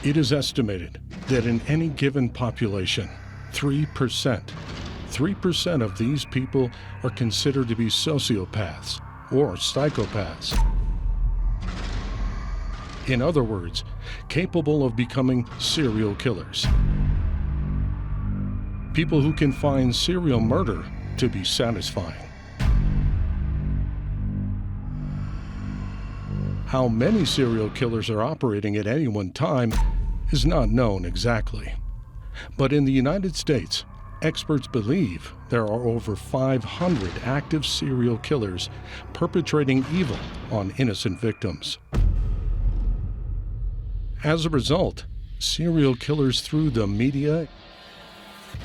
It is estimated that in any given population, 3% of these people are considered to be sociopaths or psychopaths. In other words, capable of becoming serial killers. People who can find serial murder to be satisfying. How many serial killers are operating at any one time is not known exactly. But in the United States, experts believe there are over 500 active serial killers perpetrating evil on innocent victims. As a result, serial killers through the media,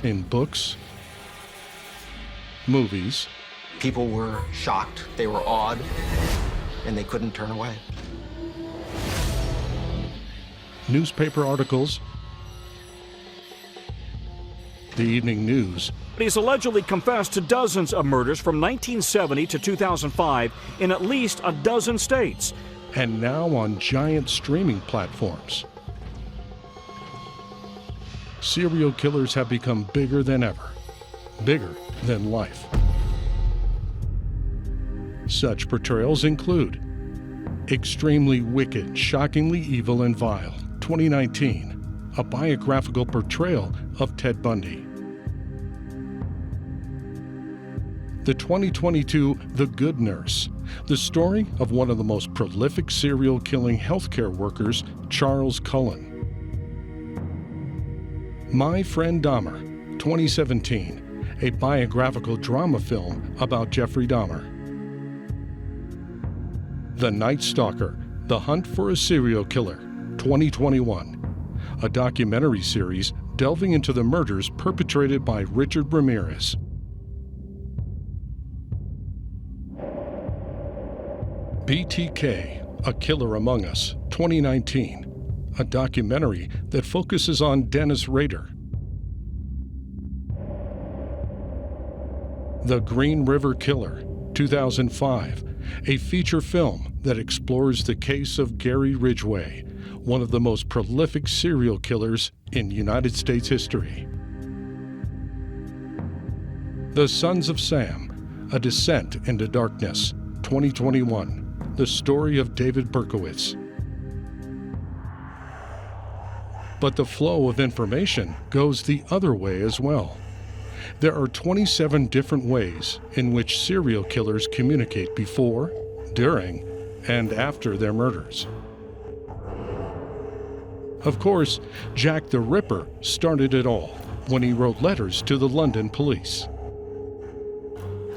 in books, movies, people were shocked, they were awed, and they couldn't turn away. Newspaper articles, the evening news. He's allegedly confessed to dozens of murders from 1970 to 2005 in at least a dozen states. And now on giant streaming platforms. Serial killers have become bigger than ever, bigger than life. Such portrayals include Extremely Wicked, Shockingly Evil and Vile, 2019, a biographical portrayal of Ted Bundy. The 2022 The Good Nurse, the story of one of the most prolific serial killing healthcare workers, Charles Cullen. My Friend Dahmer, 2017, a biographical drama film about Jeffrey Dahmer. The Night Stalker, The Hunt for a Serial Killer, 2021, a documentary series delving into the murders perpetrated by Richard Ramirez. BTK, A Killer Among Us, 2019, a documentary that focuses on Dennis Rader. The Green River Killer, 2005, a feature film that explores the case of Gary Ridgway, one of the most prolific serial killers in United States history. The Sons of Sam, A Descent into Darkness, 2021, the story of David Berkowitz. But the flow of information goes the other way as well. There are 27 different ways in which serial killers communicate before, during, and after their murders. Of course, Jack the Ripper started it all when he wrote letters to the London police.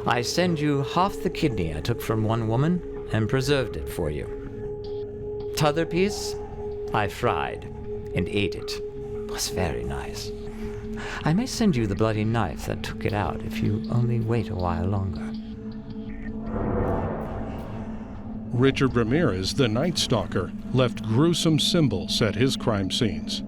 I send you half the kidney I took from one woman and preserved it for you. T'other piece, I fried and ate it. Was very nice. I may send you the bloody knife that took it out if you only wait a while longer. Richard Ramirez, the Night Stalker, left gruesome symbols at his crime scenes.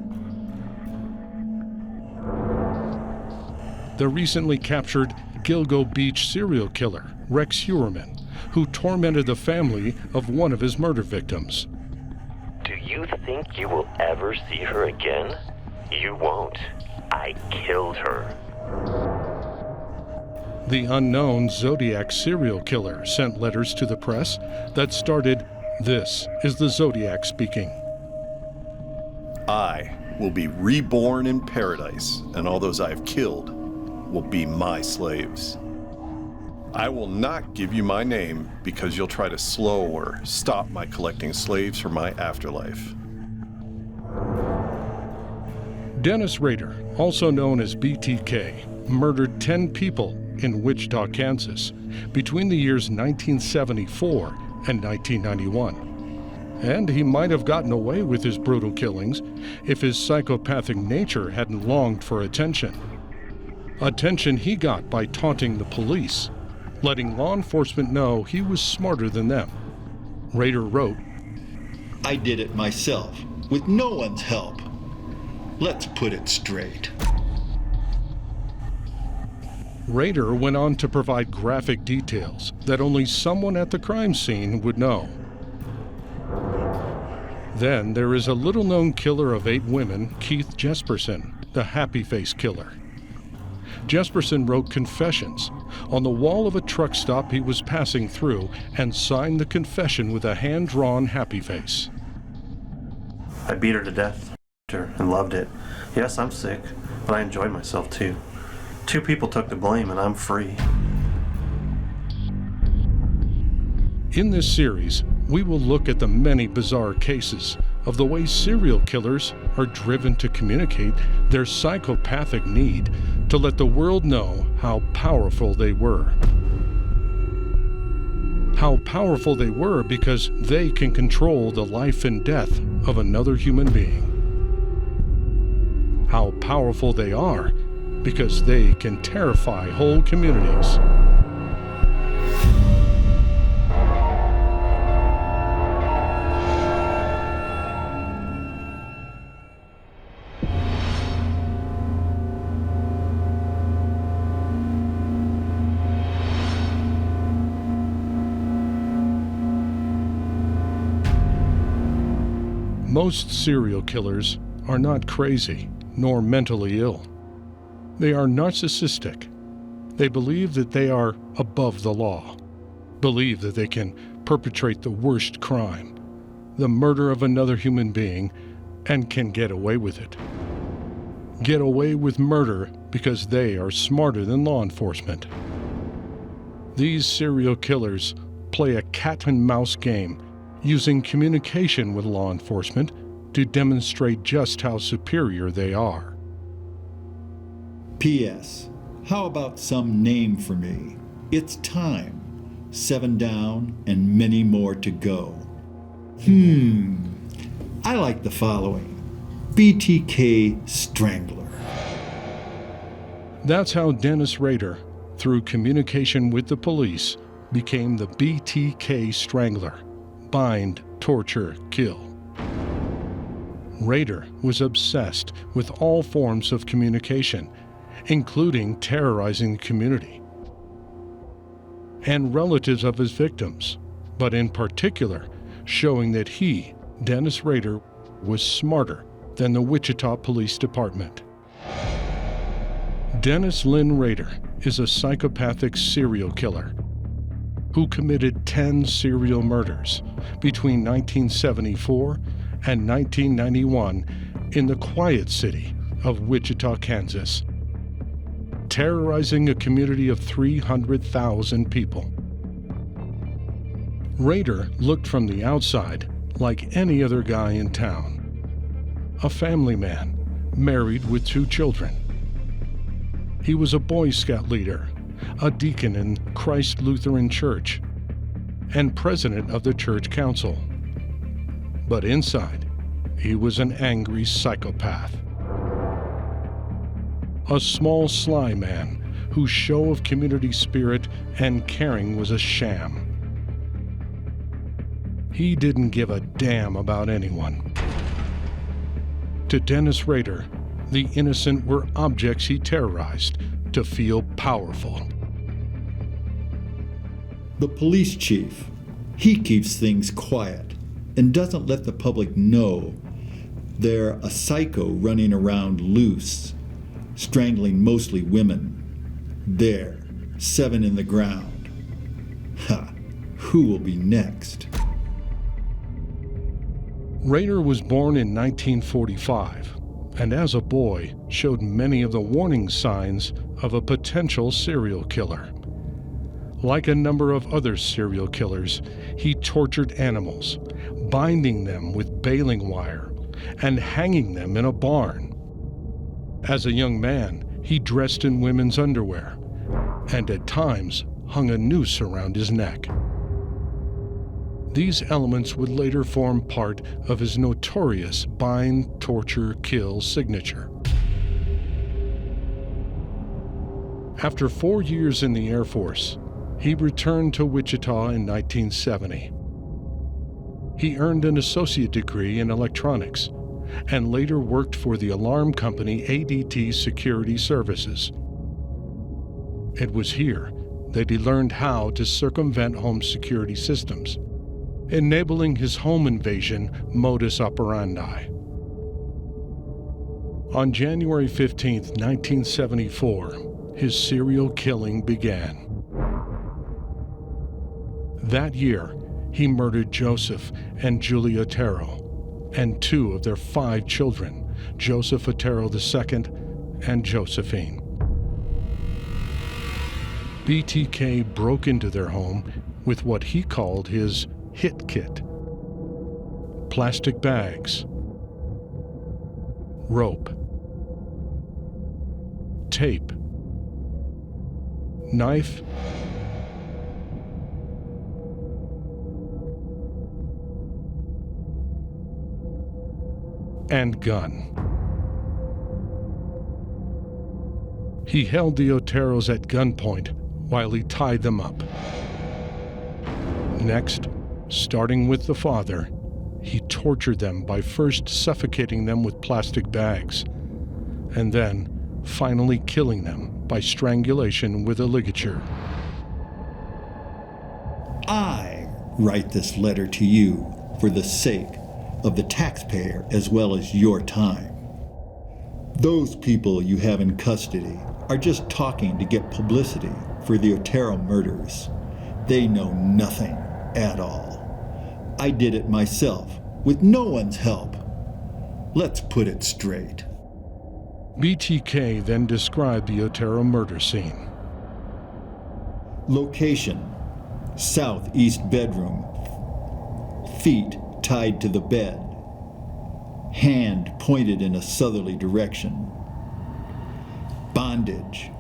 The recently captured Gilgo Beach serial killer, Rex Heuermann, who tormented the family of one of his murder victims. Do you think you will ever see her again? You won't. I killed her. The unknown Zodiac serial killer sent letters to the press that started, "This is the Zodiac speaking." I will be reborn in paradise, and all those I have killed will be my slaves. I will not give you my name because you'll try to slow or stop my collecting slaves for my afterlife. Dennis Rader, also known as BTK, murdered 10 people in Wichita, Kansas, between the years 1974 and 1991. And he might have gotten away with his brutal killings if his psychopathic nature hadn't longed for attention. Attention he got by taunting the police, letting law enforcement know he was smarter than them. Rader wrote, "I did it myself, with no one's help. Let's put it straight." Rader went on to provide graphic details that only someone at the crime scene would know. Then there is a little-known killer of 8 women, Keith Jesperson, the Happy Face Killer. Jesperson wrote confessions on the wall of a truck stop he was passing through and signed the confession with a hand-drawn happy face. I beat her to death and loved it. Yes, I'm sick, but I enjoyed myself too. 2 people took the blame and I'm free. In this series, we will look at the many bizarre cases of the way serial killers are driven to communicate their psychopathic need to let the world know how powerful they were. How powerful they were because they can control the life and death of another human being. How powerful they are because they can terrify whole communities. Most serial killers are not crazy nor mentally ill. They are narcissistic. They believe that they are above the law, believe that they can perpetrate the worst crime, the murder of another human being, and can get away with it. Get away with murder because they are smarter than law enforcement. These serial killers play a cat and mouse game using communication with law enforcement to demonstrate just how superior they are. P.S. How about some name for me? It's time. 7 down and many more to go. I like the following. BTK Strangler. That's how Dennis Rader, through communication with the police, became the BTK Strangler. Bind, torture, kill. Rader was obsessed with all forms of communication, including terrorizing the community and relatives of his victims, but in particular, showing that he, Dennis Rader, was smarter than the Wichita Police Department. Dennis Lynn Rader is a psychopathic serial killer who committed 10 serial murders between 1974 and 1991 in the quiet city of Wichita, Kansas, terrorizing a community of 300,000 people. Rader looked from the outside like any other guy in town. A family man, married with 2 children. He was a Boy Scout leader, a deacon in Christ Lutheran Church, and president of the church council. But inside, he was an angry psychopath. A small, sly man whose show of community spirit and caring was a sham. He didn't give a damn about anyone. To Dennis Rader, the innocent were objects he terrorized to feel powerful. The police chief, he keeps things quiet and doesn't let the public know they're a psycho running around loose, strangling mostly women. There, 7 in the ground. Ha! Who will be next? Rader was born in 1945, and as a boy showed many of the warning signs of a potential serial killer. Like a number of other serial killers, he tortured animals, binding them with baling wire and hanging them in a barn. As a young man, he dressed in women's underwear and at times hung a noose around his neck. These elements would later form part of his notorious bind, torture, kill signature. After 4 years in the Air Force, he returned to Wichita in 1970. He earned an associate degree in electronics and later worked for the alarm company ADT Security Services. It was here that he learned how to circumvent home security systems. enabling his home invasion modus operandi. On January 15, 1974, his serial killing began. That year, he murdered Joseph and Julie Otero, and 2 of their 5 children, Joseph Otero II and Josephine. BTK broke into their home with what he called his hit kit: plastic bags, rope, tape, knife, and gun. He held the Oteros at gunpoint while he tied them up. Next, starting with the father, he tortured them by first suffocating them with plastic bags, and then finally killing them by strangulation with a ligature. I write this letter to you for the sake of the taxpayer as well as your time. Those people you have in custody are just talking to get publicity for the Otero murders. They know nothing at all. I did it myself with no one's help. Let's put it straight. BTK then described the Otero murder scene. Location: southeast bedroom. Feet tied to the bed. Hand pointed in a southerly direction. Bondage: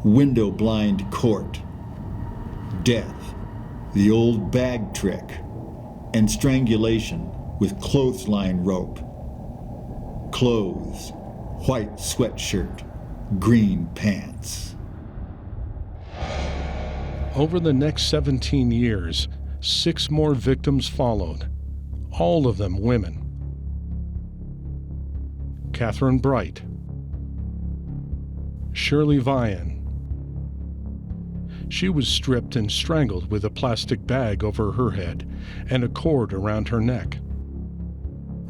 window blind court. Death: the old bag trick. And strangulation with clothesline rope. Clothes: white sweatshirt, green pants. Over the next 17 years, 6 more victims followed, all of them women. Catherine Bright, Shirley Vian. She was stripped and strangled with a plastic bag over her head and a cord around her neck.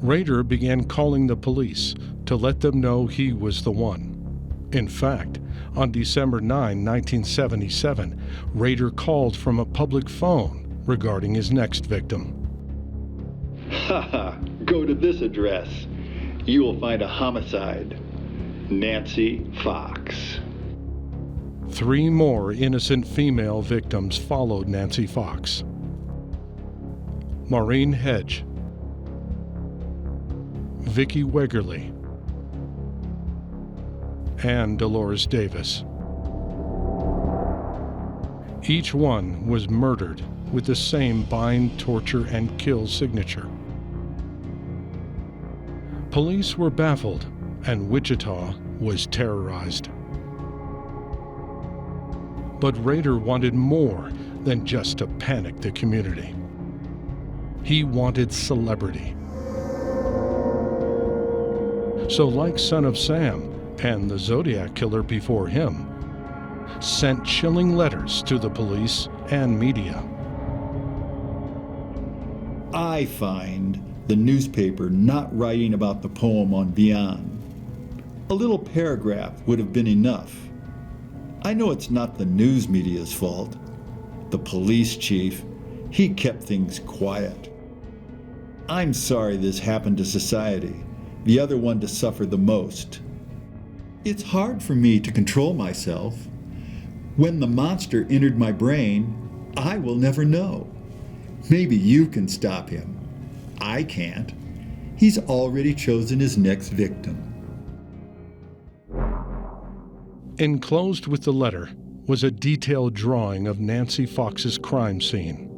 Rader began calling the police to let them know he was the one. In fact, on December 9, 1977, Rader called from a public phone regarding his next victim. Haha, go to this address. You will find a homicide. Nancy Fox. 3 more innocent female victims followed Nancy Fox. Maureen Hedge, Vicki Wegerly, and Dolores Davis. Each one was murdered with the same bind, torture, and kill signature. Police were baffled, and Wichita was terrorized. But Rader wanted more than just to panic the community. He wanted celebrity. So, like Son of Sam and the Zodiac Killer before him, sent chilling letters to the police and media. I find the newspaper not writing about the poem on Beyond. A little paragraph would have been enough. I know it's not the news media's fault. The police chief, he kept things quiet. I'm sorry this happened to society, the other one to suffer the most. It's hard for me to control myself. When the monster entered my brain, I will never know. Maybe you can stop him. I can't. He's already chosen his next victim. Enclosed with the letter was a detailed drawing of Nancy Fox's crime scene.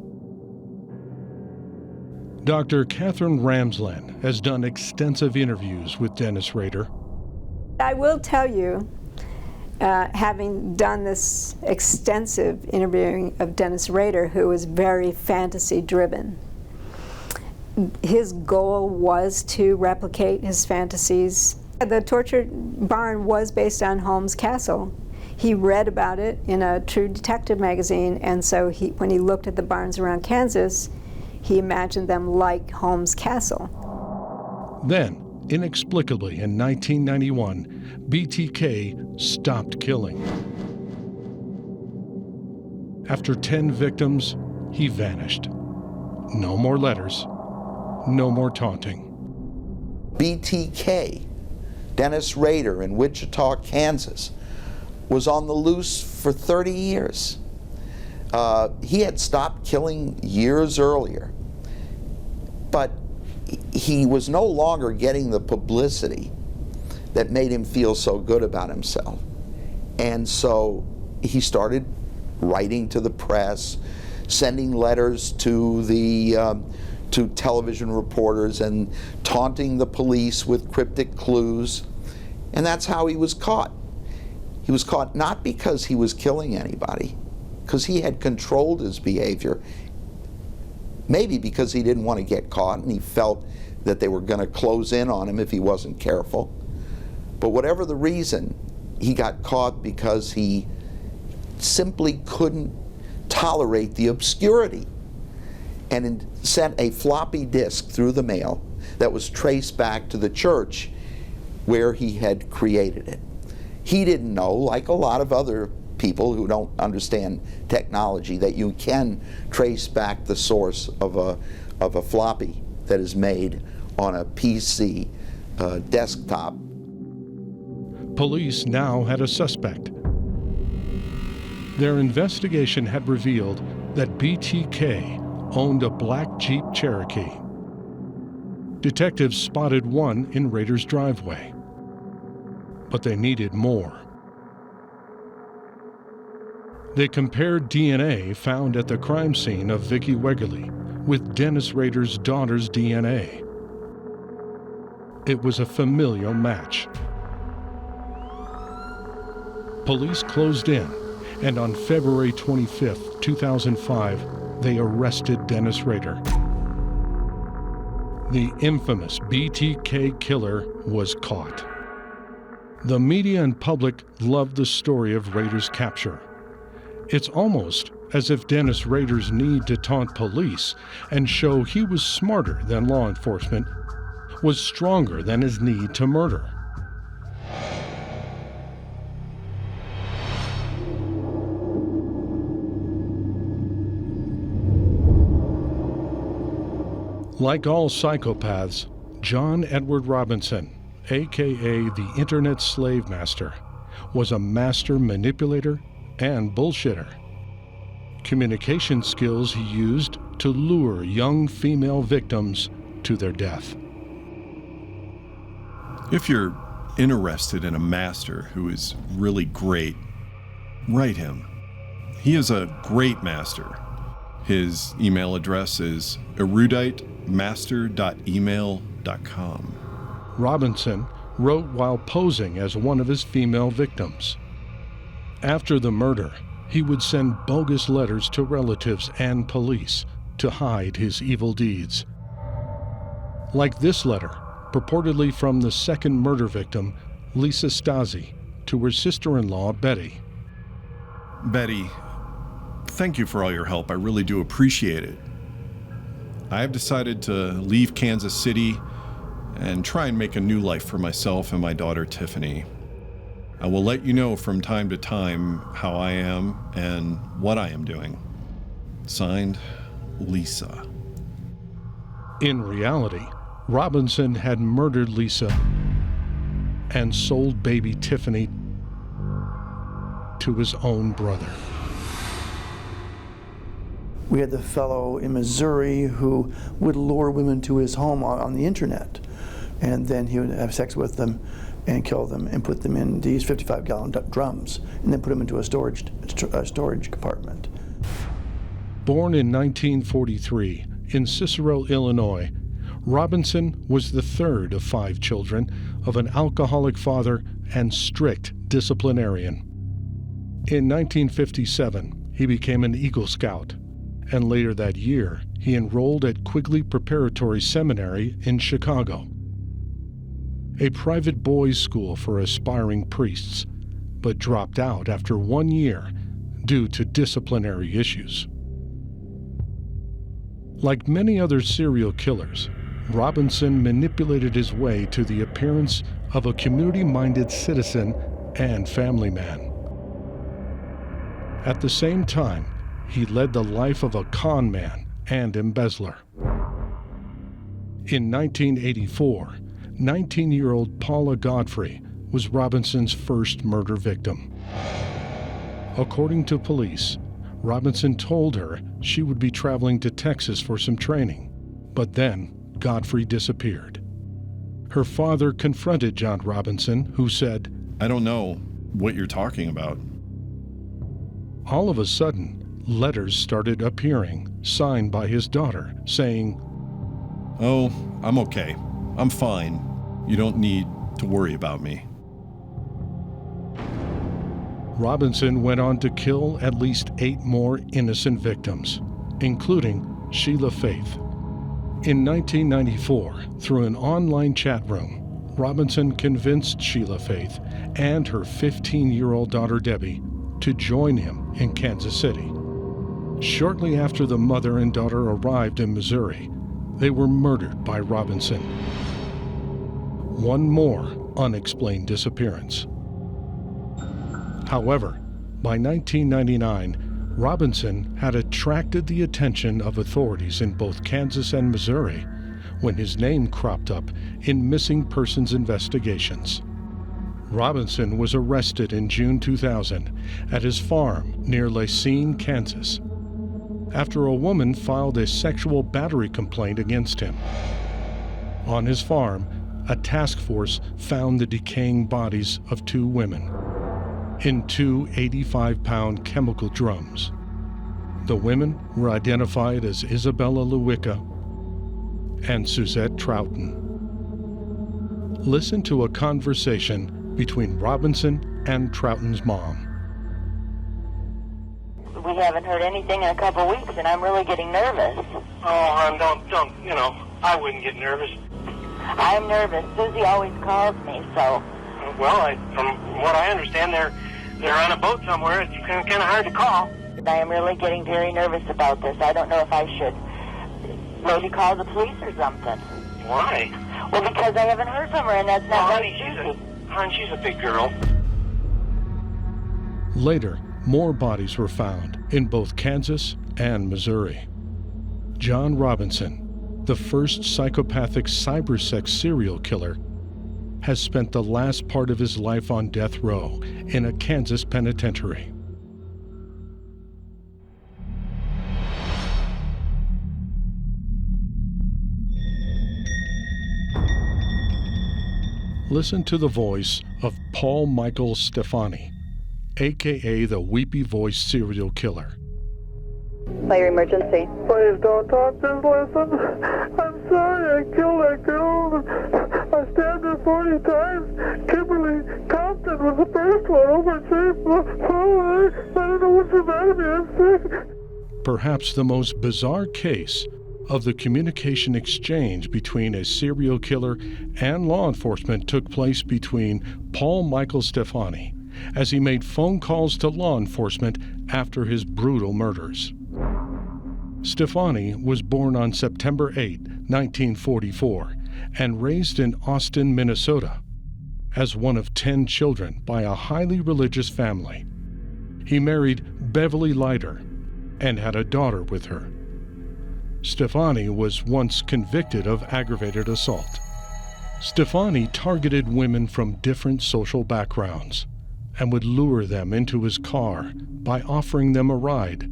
Dr. Catherine Ramsland has done extensive interviews with Dennis Rader. I will tell you, having done this extensive interviewing of Dennis Rader, who was very fantasy-driven, his goal was to replicate his fantasies. The torture barn was based on Holmes Castle. He read about it in a True Detective magazine, and so when he looked at the barns around Kansas, he imagined them like Holmes Castle. Then, inexplicably in 1991, BTK stopped killing. After 10 victims, he vanished. No more letters, no more taunting. BTK, Dennis Rader in Wichita, Kansas, was on the loose for 30 years. He had stopped killing years earlier, but he was no longer getting the publicity that made him feel so good about himself. And so he started writing to the press, sending letters to to television reporters and taunting the police with cryptic clues. And that's how he was caught. He was caught not because he was killing anybody, because he had controlled his behavior, maybe because he didn't want to get caught and he felt that they were going to close in on him if he wasn't careful. But whatever the reason, he got caught because he simply couldn't tolerate the obscurity, and sent a floppy disk through the mail that was traced back to the church where he had created it. He didn't know, like a lot of other people who don't understand technology, that you can trace back the source of a floppy that is made on a PC desktop. Police now had a suspect. Their investigation had revealed that BTK owned a black Jeep Cherokee. Detectives spotted one in Rader's driveway, but they needed more. They compared DNA found at the crime scene of Vicki Wegerle with Dennis Rader's daughter's DNA. It was a familial match. Police closed in, and on February 25, 2005, they arrested Dennis Rader. The infamous BTK killer was caught. The media and public loved the story of Rader's capture. It's almost as if Dennis Rader's need to taunt police and show he was smarter than law enforcement was stronger than his need to murder. Like all psychopaths, John Edward Robinson, aka the Internet Slave Master, was a master manipulator and bullshitter. Communication skills he used to lure young female victims to their death. If you're interested in a master who is really great, write him. He is a great master. His email address is eruditemaster.email.com. Robinson wrote while posing as one of his female victims. After the murder, he would send bogus letters to relatives and police to hide his evil deeds. Like this letter, purportedly from the second murder victim, Lisa Stasi, to her sister-in-law, Betty. Betty, thank you for all your help. I really do appreciate it. I have decided to leave Kansas City and try and make a new life for myself and my daughter, Tiffany. I will let you know from time to time how I am and what I am doing. Signed, Lisa. In reality, Robinson had murdered Lisa and sold baby Tiffany to his own brother. We had the fellow in Missouri who would lure women to his home on the internet, and then he would have sex with them and kill them and put them in these 55-gallon drums and then put them into a storage compartment. Born in 1943 in Cicero, Illinois, Robinson was the third of 5 children of an alcoholic father and strict disciplinarian. In 1957, he became an Eagle Scout, and later that year, he enrolled at Quigley Preparatory Seminary in Chicago, a private boys' school for aspiring priests, but dropped out after 1 year due to disciplinary issues. Like many other serial killers, Robinson manipulated his way to the appearance of a community-minded citizen and family man. At the same time, he led the life of a con man and embezzler. In 1984, 19-year-old Paula Godfrey was Robinson's first murder victim. According to police, Robinson told her she would be traveling to Texas for some training, but then Godfrey disappeared. Her father confronted John Robinson, who said, "I don't know what you're talking about." All of a sudden, letters started appearing, signed by his daughter, saying, "Oh, I'm okay. I'm fine. You don't need to worry about me." Robinson went on to kill at least 8 more innocent victims, including Sheila Faith. In 1994, through an online chat room, Robinson convinced Sheila Faith and her 15-year-old daughter Debbie to join him in Kansas City. Shortly after the mother and daughter arrived in Missouri, they were murdered by Robinson. One more unexplained disappearance. However, by 1999, Robinson had attracted the attention of authorities in both Kansas and Missouri when his name cropped up in missing persons investigations. Robinson was arrested in June 2000 at his farm near Lacine, Kansas, after a woman filed a sexual battery complaint against him. On his farm, a task force found the decaying bodies of 2 women in 2 85-pound chemical drums. The women were identified as Isabella Lewicka and Suzette Troughton. Listen to a conversation between Robinson and Troughton's mom. We haven't heard anything in a couple weeks, and I'm really getting nervous. Oh, hon, don't, I wouldn't get nervous. I'm nervous. Susie always calls me, so... Well, from what I understand, they're on a boat somewhere. It's kind of hard to call. I am really getting very nervous about this. I don't know if I should maybe call the police or something. Why? Well, because I haven't heard from her, and that's not honey, Susie. She's a big girl. Later, more bodies were found in both Kansas and Missouri. John Robinson, the first psychopathic cybersex serial killer, has spent the last part of his life on death row in a Kansas penitentiary. Listen to the voice of Paul Michael Stefani, aka the Weepy-Voiced Serial Killer. Fire emergency. Please don't talk, just listen. I'm sorry I killed that girl. I stabbed her 40 times. Kimberly Compton was the first one over at I don't know what's the matter with me. I'm sick. Perhaps the most bizarre case of the communication exchange between a serial killer and law enforcement took place between Paul Michael Stefani as he made phone calls to law enforcement after his brutal murders. Stefani was born on September 8, 1944, and raised in Austin, Minnesota, as one of 10 children by a highly religious family. He married Beverly Leiter and had a daughter with her. Stefani was once convicted of aggravated assault. Stefani targeted women from different social backgrounds and would lure them into his car by offering them a ride.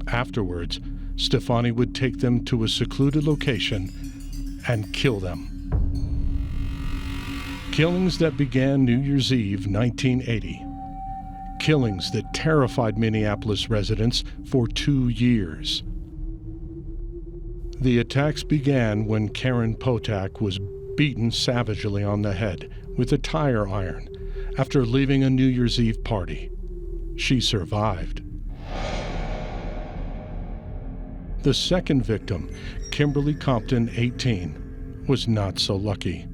Afterwards, Stefani would take them to a secluded location and kill them. Killings that began New Year's Eve, 1980. Killings that terrified Minneapolis residents for 2 years. The attacks began when Karen Potak was beaten savagely on the head with a tire iron after leaving a New Year's Eve party. She survived. The second victim, Kimberly Compton, 18, was not so lucky.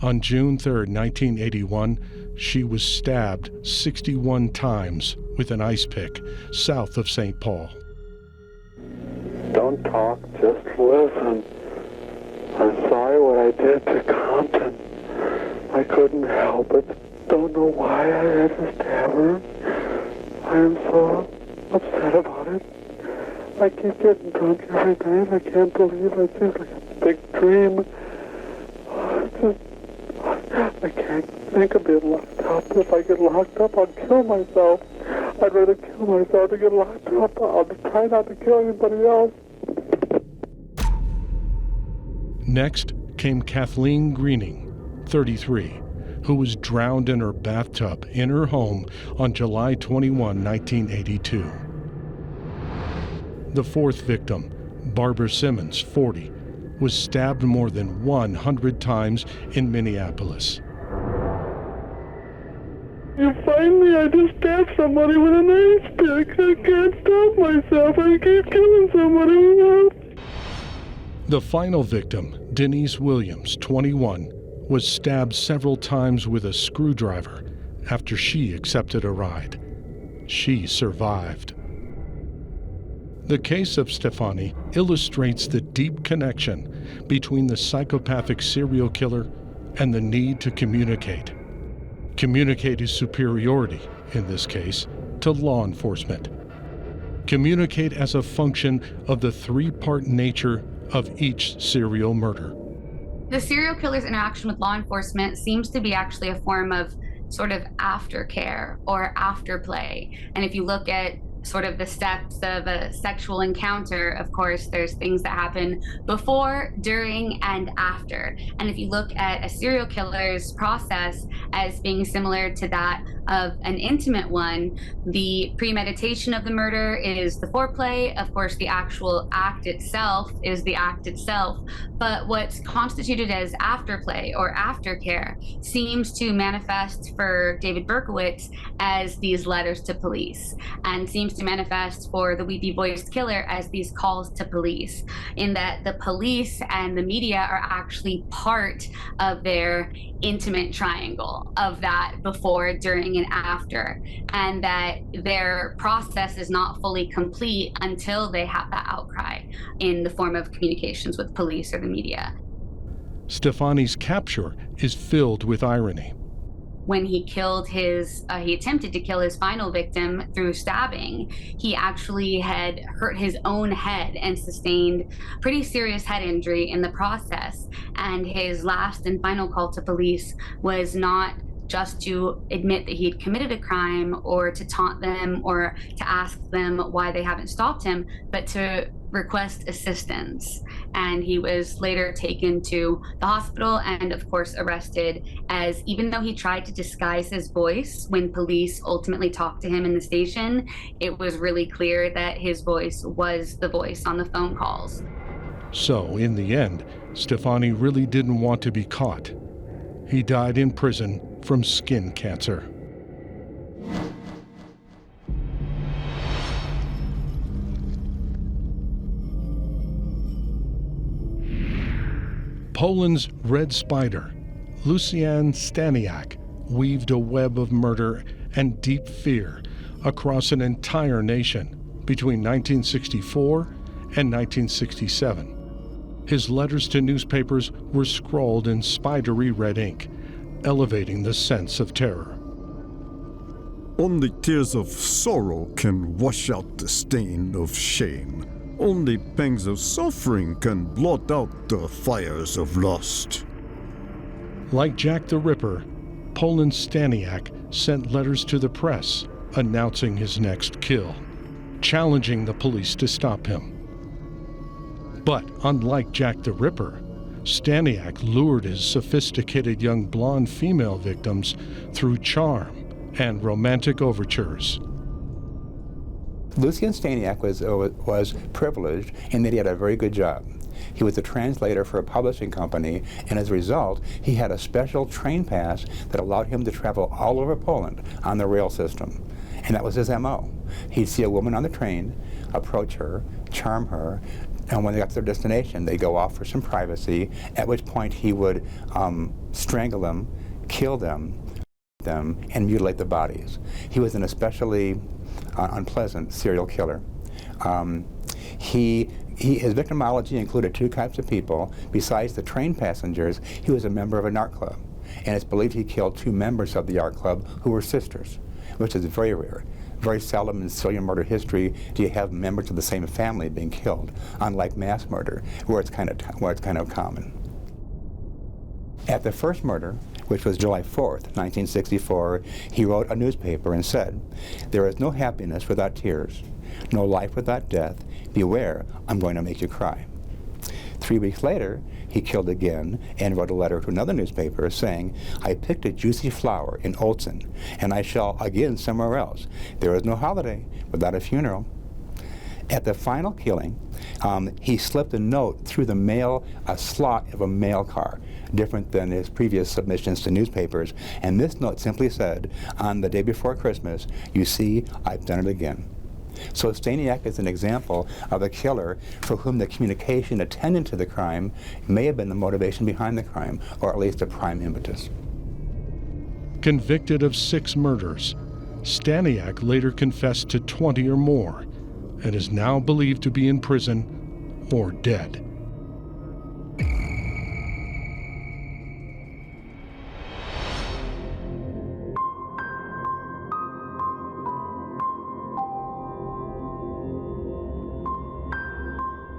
On June 3, 1981, she was stabbed 61 times with an ice pick south of St. Paul. Don't talk, just listen. I'm sorry what I did to Compton. I couldn't help it. Don't know why I had to stab her. I am so upset about it. I keep getting drunk every night. I can't believe it. It's just like a big dream. I can't think of being locked up. If I get locked up, I'll kill myself. I'd rather kill myself than get locked up. I'll try not to kill anybody else. Next came Kathleen Greening, 33, who was drowned in her bathtub in her home on July 21, 1982. The fourth victim, Barbara Simmons, 40, was stabbed more than 100 times in Minneapolis. You find me, I just stabbed somebody with an ice pick. I can't stop myself. I keep killing somebody else. The final victim, Denise Williams, 21, was stabbed several times with a screwdriver after she accepted a ride. She survived. The case of Stefani illustrates the deep connection between the psychopathic serial killer and the need to communicate. Communicate his superiority, in this case, to law enforcement. Communicate as a function of the three-part nature of each serial murder. The serial killer's interaction with law enforcement seems to be actually a form of sort of aftercare or afterplay. And if you look at sort of the steps of a sexual encounter, of course, there's things that happen before, during, and after. And if you look at a serial killer's process as being similar to that of an intimate one, the premeditation of the murder is the foreplay. Of course, the actual act itself is the act itself. But what's constituted as afterplay or aftercare seems to manifest for David Berkowitz as these letters to police, and seems to manifest for the Weepy-Voiced Killer as these calls to police, in that the police and the media are actually part of their intimate triangle of that before, during, and after, and that their process is not fully complete until they have that outcry in the form of communications with police or the media. Stefani's capture is filled with irony. When he killed he attempted to kill his final victim through stabbing, he actually had hurt his own head and sustained pretty serious head injury in the process. And his last and final call to police was not just to admit that he had committed a crime or to taunt them or to ask them why they haven't stopped him, but to request assistance. And he was later taken to the hospital and, of course, arrested, as even though he tried to disguise his voice when police ultimately talked to him in the station, it was really clear that his voice was the voice on the phone calls. So, in the end, Stefani really didn't want to be caught. He died in prison from skin cancer. Poland's Red Spider, Lucian Staniak, weaved a web of murder and deep fear across an entire nation between 1964 and 1967. His letters to newspapers were scrawled in spidery red ink, elevating the sense of terror. Only tears of sorrow can wash out the stain of shame. Only pangs of suffering can blot out the fires of lust. Like Jack the Ripper, Poland Staniak sent letters to the press announcing his next kill, challenging the police to stop him. But unlike Jack the Ripper, Staniak lured his sophisticated young blonde female victims through charm and romantic overtures. Lucian Staniak was privileged in that he had a very good job. He was a translator for a publishing company, and as a result, he had a special train pass that allowed him to travel all over Poland on the rail system. And that was his MO. He'd see a woman on the train, approach her, charm her, and when they got to their destination, they'd go off for some privacy, at which point he would strangle them, kill them, and mutilate the bodies. He was an especially unpleasant serial killer. His victimology included two types of people. Besides the train passengers, he was a member of an art club. And it's believed he killed two members of the art club who were sisters, which is very rare. Very seldom in serial murder history do you have members of the same family being killed, unlike mass murder, where it's kind of common. At the first murder, which was July 4th, 1964, he wrote a newspaper and said, "There is no happiness without tears, no life without death. Beware, I'm going to make you cry." 3 weeks later, he killed again and wrote a letter to another newspaper saying, "I picked a juicy flower in Olson, and I shall again somewhere else. There is no holiday without a funeral." At the final killing, he slipped a note through the mail, a slot of a mail car, different than his previous submissions to newspapers. And this note simply said, "On the day before Christmas, you see, I've done it again." So Staniak is an example of a killer for whom the communication attendant to the crime may have been the motivation behind the crime, or at least a prime impetus. Convicted of 6 murders, Staniak later confessed to 20 or more and is now believed to be in prison or dead.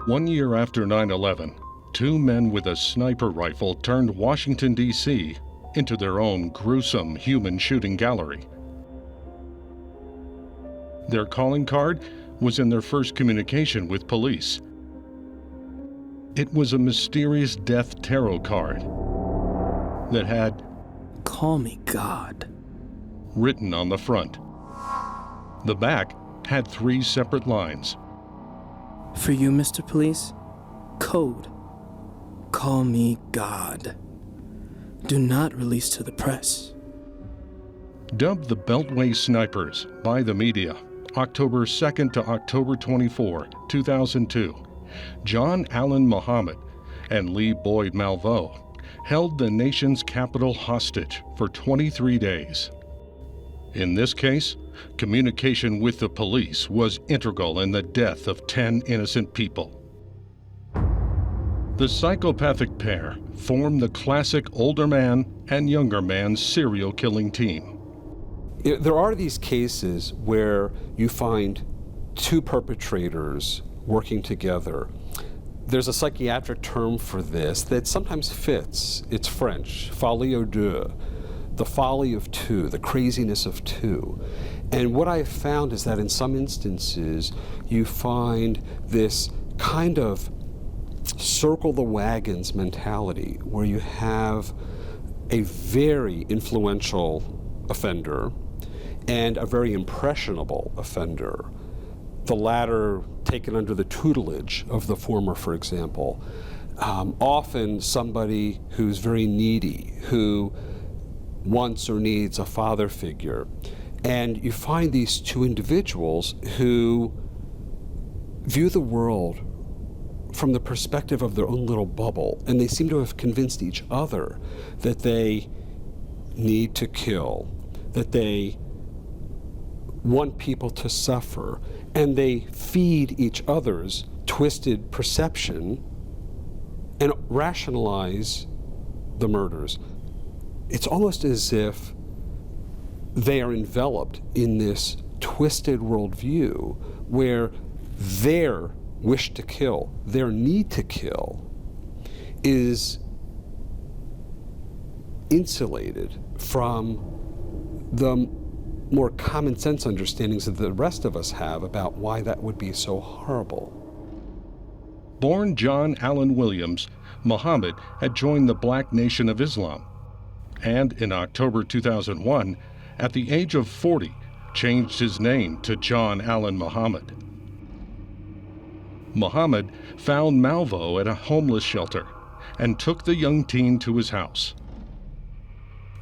One year after 9/11, 2 men with a sniper rifle turned Washington, D.C. into their own gruesome human shooting gallery. Their calling card was in their first communication with police. It was a mysterious death tarot card that had "Call me God" written on the front. The back had 3 separate lines. "For you, Mr. Police, code, call me God. Do not release to the press." Dubbed the Beltway Snipers by the media, October 2nd to October 24, 2002, John Allen Muhammad and Lee Boyd Malveaux held the nation's capital hostage for 23 days. In this case, communication with the police was integral in the death of 10 innocent people. The psychopathic pair formed the classic older man and younger man serial killing team. There are these cases where you find 2 perpetrators working together. There's a psychiatric term for this that sometimes fits. It's French, folie à deux. The folly of 2, the craziness of 2. And what I have found is that in some instances, you find this kind of circle the wagons mentality where you have a very influential offender and a very impressionable offender. The latter taken under the tutelage of the former, for example. Often somebody who's very needy, who wants or needs a father figure. And you find these 2 individuals who view the world from the perspective of their own little bubble, and they seem to have convinced each other that they need to kill, that they want people to suffer, and they feed each other's twisted perception and rationalize the murders. It's almost as if they are enveloped in this twisted worldview where their wish to kill, their need to kill, is insulated from the more common sense understandings that the rest of us have about why that would be so horrible. Born John Allen Williams, Muhammad had joined the Black Nation of Islam, and in October 2001, at the age of 40, changed his name to John Allen Muhammad. Muhammad found Malveaux at a homeless shelter and took the young teen to his house.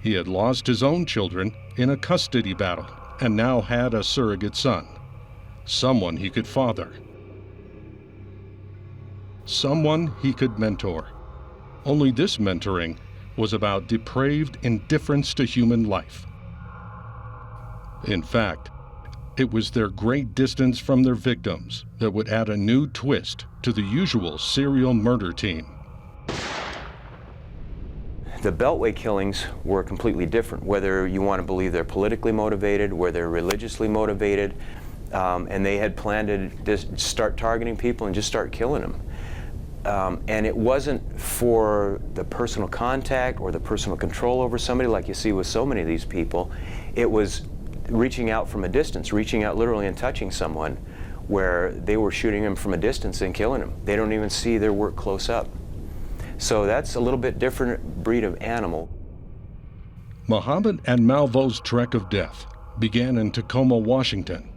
He had lost his own children in a custody battle and now had a surrogate son, someone he could father, someone he could mentor. Only this mentoring was about depraved indifference to human life. In fact, It was their great distance from their victims that would add a new twist to the usual serial murder team. The Beltway killings were completely different, whether you want to believe they're politically motivated, whether they're religiously motivated, and they had planned to just start targeting people and just start killing them. And it wasn't for the personal contact or the personal control over somebody like you see with so many of these people. It was reaching out from a distance, reaching out literally and touching someone, where they were shooting them from a distance and killing them. They don't even see their work close up. So that's a little bit different breed of animal. Muhammad and Malvo's trek of death began in Tacoma, Washington,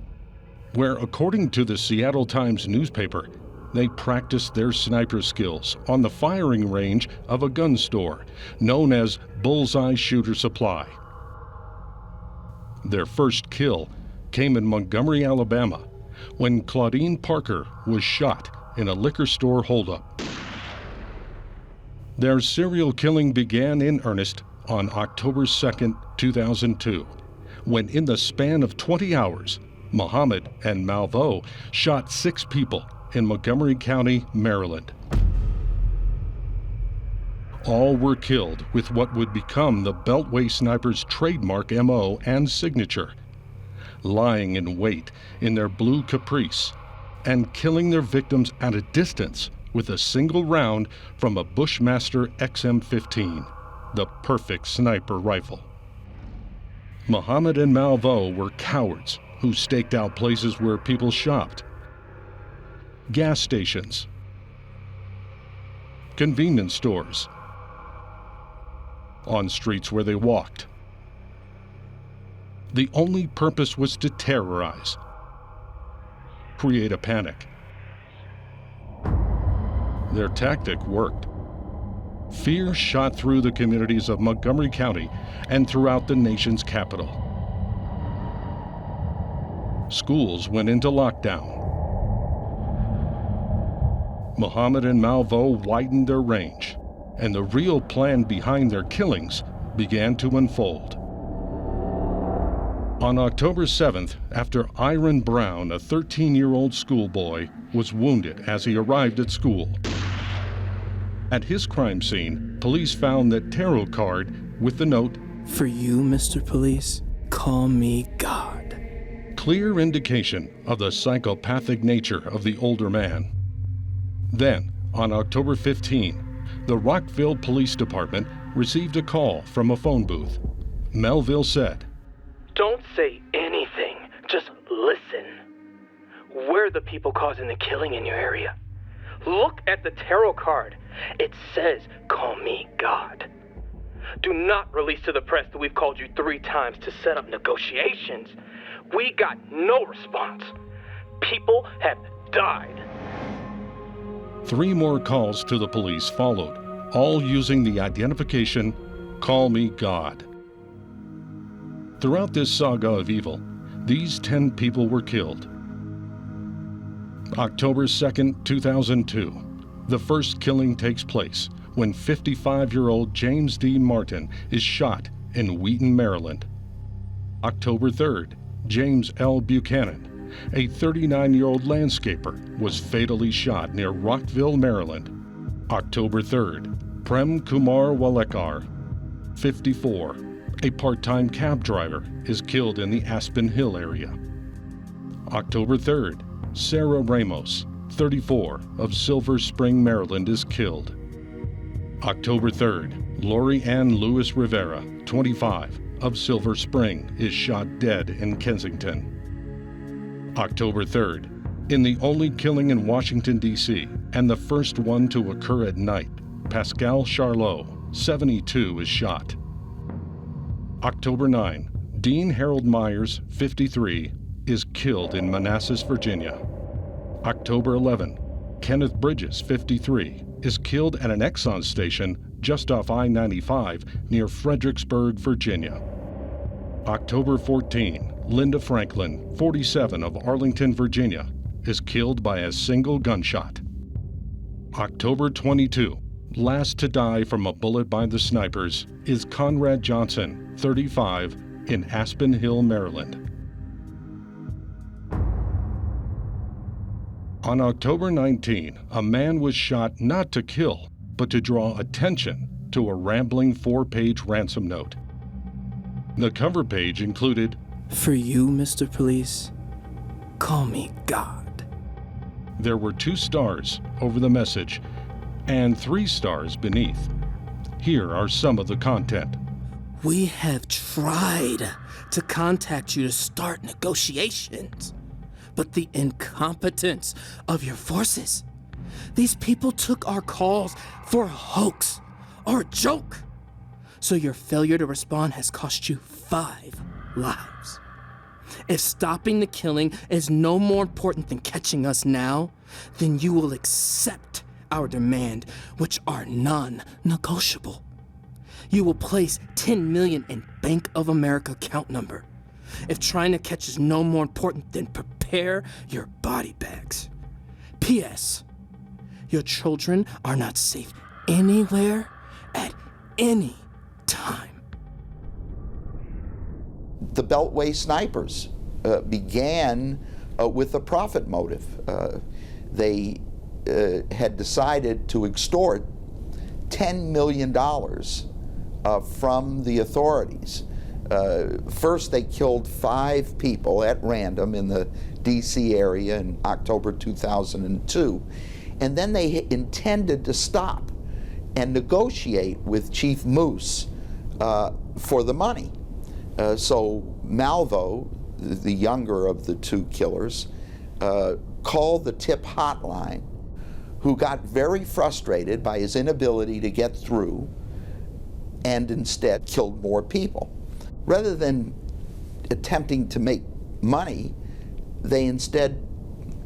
where, according to the Seattle Times newspaper, they practiced their sniper skills on the firing range of a gun store known as Bullseye Shooter Supply. Their first kill came in Montgomery, Alabama, when Claudine Parker was shot in a liquor store holdup. Their serial killing began in earnest on October 2, 2002, when in the span of 20 hours, Muhammad and Malvo shot 6 people in Montgomery County, Maryland. All were killed with what would become the Beltway sniper's trademark MO and signature, lying in wait in their blue Caprice and killing their victims at a distance with a single round from a Bushmaster XM15, the perfect sniper rifle. Muhammad and Malvo were cowards who staked out places where people shopped, gas stations, convenience stores, on streets where they walked. The only purpose was to terrorize, create a panic. Their tactic worked. Fear shot through the communities of Montgomery County and throughout the nation's capital. Schools went into lockdown. Muhammad and Malvo widened their range, and the real plan behind their killings began to unfold. On October 7th, after Iron Brown, a 13-year-old schoolboy, was wounded as he arrived at school. At his crime scene, police found that tarot card with the note, "For you, Mr. Police, call me God." Clear indication of the psychopathic nature of the older man. Then, on October 15, the Rockville Police Department received a call from a phone booth. Melville said, "Don't say anything, just listen. We're the people causing the killing in your area. Look at the tarot card. It says, 'Call me God.' Do not release to the press that we've called you 3 times to set up negotiations. We got no response. People have died." 3 more calls to the police followed, all using the identification, "Call me God." Throughout this saga of evil, these 10 people were killed. October 2nd, 2002, the first killing takes place when 55-year-old James D. Martin is shot in Wheaton, Maryland. October 3rd, James L. Buchanan, a 39-year-old landscaper, was fatally shot near Rockville, Maryland. October 3rd, Prem Kumar Walekar, 54, a part-time cab driver, is killed in the Aspen Hill area. October 3rd, Sarah Ramos, 34, of Silver Spring, Maryland, is killed. October 3rd, Lori Ann Lewis Rivera, 25, of Silver Spring, is shot dead in Kensington. October 3rd, in the only killing in Washington, D.C., and the first one to occur at night, Pascal Charlot, 72, is shot. October 9, Dean Harold Myers, 53, is killed in Manassas, Virginia. October 11, Kenneth Bridges, 53, is killed at an Exxon station just off I-95 near Fredericksburg, Virginia. October 14, Linda Franklin, 47, of Arlington, Virginia, is killed by a single gunshot. October 22, last to die from a bullet by the snipers, is Conrad Johnson, 35, in Aspen Hill, Maryland. On October 19, a man was shot not to kill, but to draw attention to a rambling 4-page ransom note. The cover page included, "For you, Mr. Police, call me God." There were 2 stars over the message and 3 stars beneath. Here are some of the content. "We have tried to contact you to start negotiations, but the incompetence of your forces. These people took our calls for a hoax or a joke. So your failure to respond has cost you 5 lives. If stopping the killing is no more important than catching us now, then you will accept our demand, which are non-negotiable. You will place 10 million in Bank of America account number. If trying to catch is no more important, then prepare your body bags. P.S. Your children are not safe anywhere at any time." The Beltway snipers began with a profit motive. They had decided to extort $10 million from the authorities. First, they killed 5 people at random in the D.C. area in October 2002, and then they intended to stop and negotiate with Chief Moose for the money. So Malvo, the younger of the 2 killers, called the tip hotline, who got very frustrated by his inability to get through and instead killed more people. Rather than attempting to make money, they instead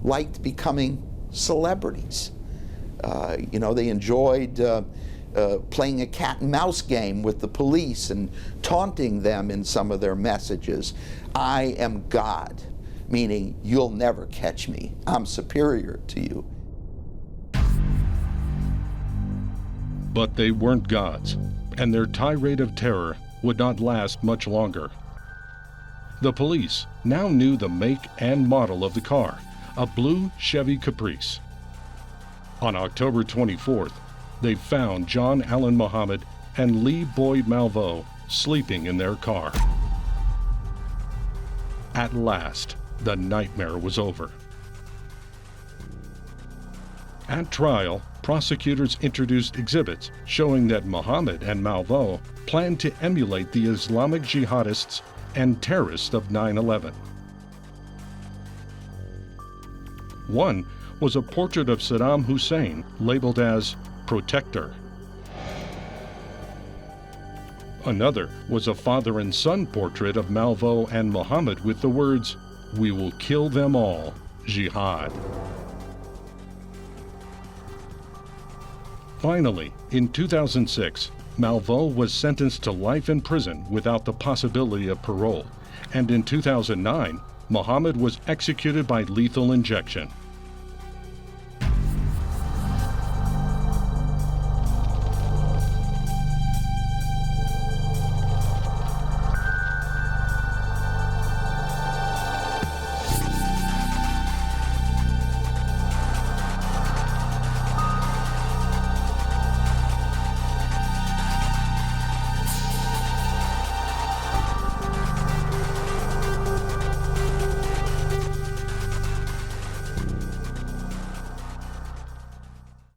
liked becoming celebrities. They enjoyed playing a cat and mouse game with the police and taunting them in some of their messages. "I am God," meaning you'll never catch me. I'm superior to you. But they weren't gods, and their tirade of terror would not last much longer. The police now knew the make and model of the car, a blue Chevy Caprice. On October 24th, they found John Allen Muhammad and Lee Boyd Malvo sleeping in their car. At last, the nightmare was over. At trial, prosecutors introduced exhibits showing that Muhammad and Malvo planned to emulate the Islamic jihadists and terrorists of 9/11. One was a portrait of Saddam Hussein labeled as Protector. Another was a father and son portrait of Malvo and Muhammad with the words, "We will kill them all, Jihad." Finally, in 2006, Malvo was sentenced to life in prison without the possibility of parole, and in 2009, Muhammad was executed by lethal injection.